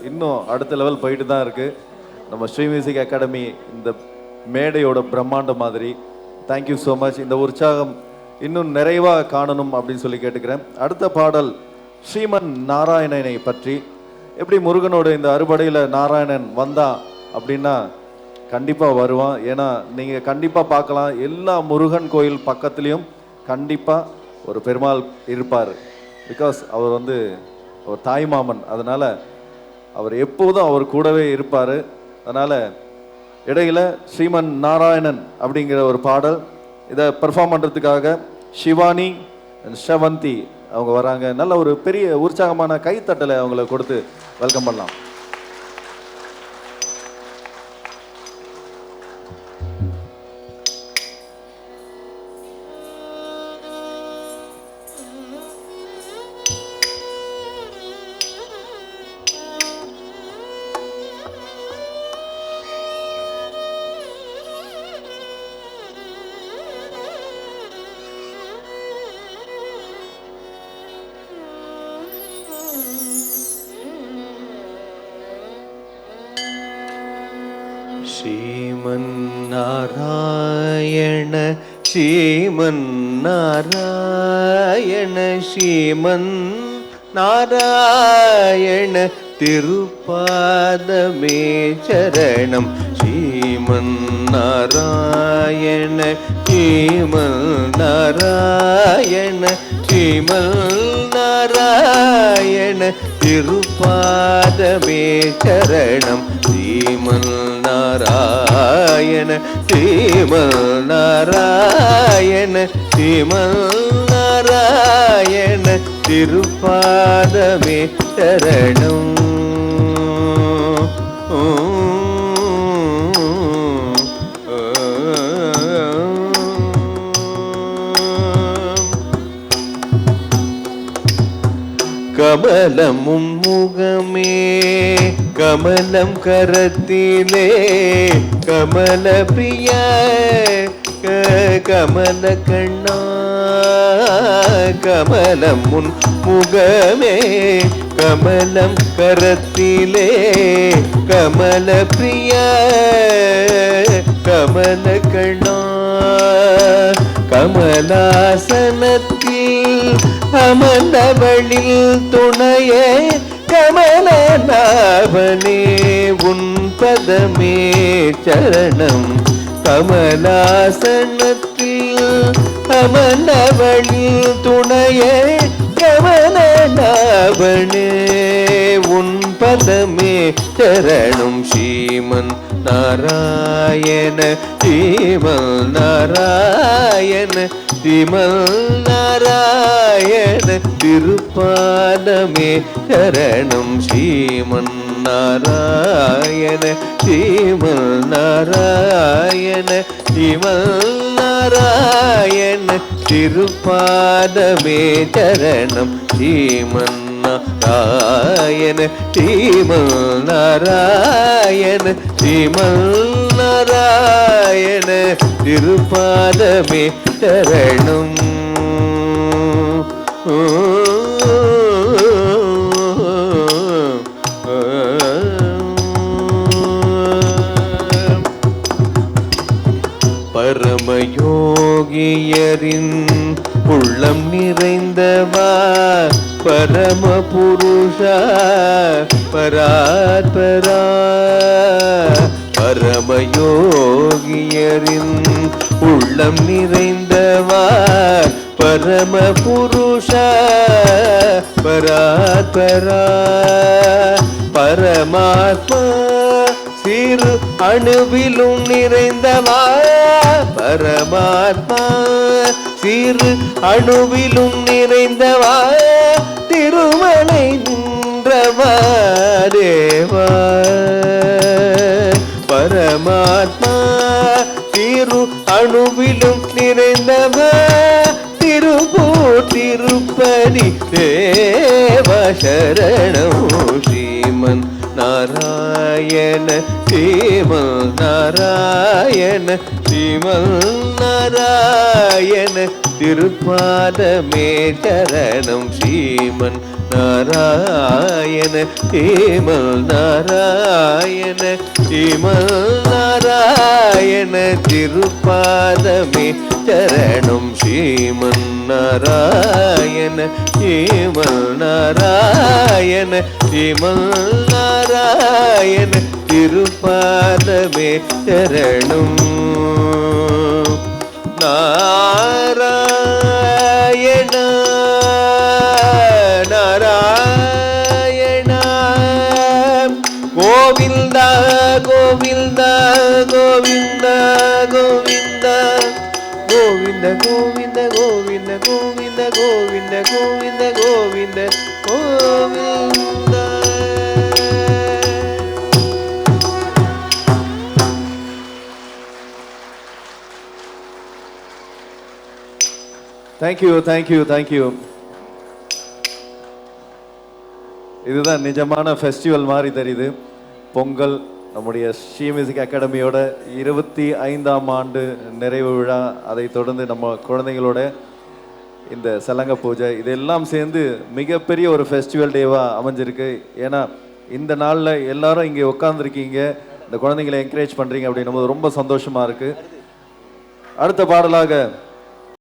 இன்னும் அடுத்த லெவல் போயிட்டு தான் இருக்குது. நம்ம ஸ்ரீ மியூசிக் அகாடமி இந்த மேடையோட பிரம்மாண்டம் மாதிரி. Thank you so much. இந்த உற்சாகம் இன்னும் நிறைவாக காணணும் அப்படின்னு சொல்லி கேட்டுக்கிறேன். அடுத்த பாடல் ஸ்ரீமன் நாராயணனை பற்றி. எப்படி முருகனோட இந்த அறுபடையில் நாராயணன் வந்தான் அப்படின்னா கண்டிப்பாக வருவான். ஏன்னா நீங்கள் கண்டிப்பாக பார்க்கலாம், எல்லா முருகன் கோயில் பக்கத்துலேயும் கண்டிப்பாக ஒரு பெருமாள் இருப்பார். பிகாஸ் அவர் வந்து ஒரு தாய்மாமன், அதனால் அவர் எப்போதும் அவர் கூடவே இருப்பார். அதனால் இடையில் ஸ்ரீமன் நாராயணன் அப்படிங்கிற ஒரு பாடல், இதை பெர்ஃபார்ம் பண்ணுறதுக்காக ஷிவானி அண்ட் ஷவந்தி அவங்க வராங்க. நல்ல ஒரு பெரிய உற்சாகமான கைத்தட்டலை அவங்கள கொடுத்து வெல்கம் பண்ணலாம். श्रीमन्नारायण श्रीमन्नारायण श्रीमन्नारायण तिरुपादमे चरणं श्रीमन्नारायण श्रीमन्नारायण श्रीमन्नारायण तिरुपादमे चरणं श्रीमन्नारायण श्रीमन्नारायण श्रीमन्नारायण तिरुपादमे चरणं கமலமும் முகமே கமலம் கரத்திலே கமல பிரிய கமல கண்ணா கமலம் முன் முகமே கமலம் கரத்திலே கமல பிரிய கமல கண்ணா கமலாசனத்தில் அமர்ந்தவளில் துணையே கமலநாபனே உன் பதமே சரணம் கமலாசனத்தில் அமர்ந்தவளில் துணையே கமலநாபனே உன் பதமே சரணம் ஸ்ரீமன் நாராயண ஸ்ரீமன் நாராயண ஸ்ரீமன் நாராயண திருப்பாதமே சரணம் ஸ்ரீமன் நாராயண ஸ்ரீமன் நாராயண ஸ்ரீமன் நாராயண திருப்பாதமே சரணம் ஸ்ரீமன் நாராயண ஸ்ரீமன் நாராயண ஸ்ரீமன் நாராயண திருப்பாதமே சரணம் பரமயோகியரின் உள்ளம் நிறைந்தவா பரம புருஷா பராத்பரா பரமயோகியரின் உள்ளம் நிறைந்தவா பரம புருஷா பராத்பரா பரமாத்மா சிறு அணுவிலும் நிறைந்தவா பரமாத்மா சிறு அணுவிலும் நிறைந்தவா திருமலை நின்றவா தேவா பரமாத்மா சிறு அணுவிலும் நிறைந்தவா திருப்பதி தேவ சரணம் ஸ்ரீமன் நாராயண ஸ்ரீமன் நாராயண ஸ்ரீமன் நாராயண திருப்பாதமே சரணம் ஸ்ரீமன் நாராயண ஸ்ரீமல் நாராயண ஸ்ரீமல் நாராயண திருப்பாதமே சரணம் ஸ்ரீமன் நாராயண ஸ்ரீமல் நாராயண ஸ்ரீமல் நாராயண திருப்பாதமே சரணம் Narayana Narayana Govinda Govinda Govinda Govinda Govinda Govinda Govinda Govinda Govinda Govinda Govinda Govinda. Thank you thank you thank you. இதுதான் நிஜமான ஃபெஸ்டிவல் மாதிரி தெரியுது. பொங்கல் நம்முடைய ஸ்ரீ மியூசிக் அகாடமியோட 25ஆம் ஆண்டு நிறைவு விழா, அதை தொடர்ந்து நம்ம குழந்தைங்களோட இந்த சலங்க பூஜை, இதெல்லாம் சேர்ந்து மிகப்பெரிய ஒரு ஃபெஸ்டிவல் டேவாக அமைஞ்சிருக்கு. ஏன்னா இந்த நாளில் எல்லாரும் இங்கே உட்காந்துருக்கீங்க, இந்த குழந்தைங்களை என்கரேஜ் பண்ணுறீங்க அப்படின்னும் போது ரொம்ப சந்தோஷமாக இருக்குது. அடுத்த பாடலாக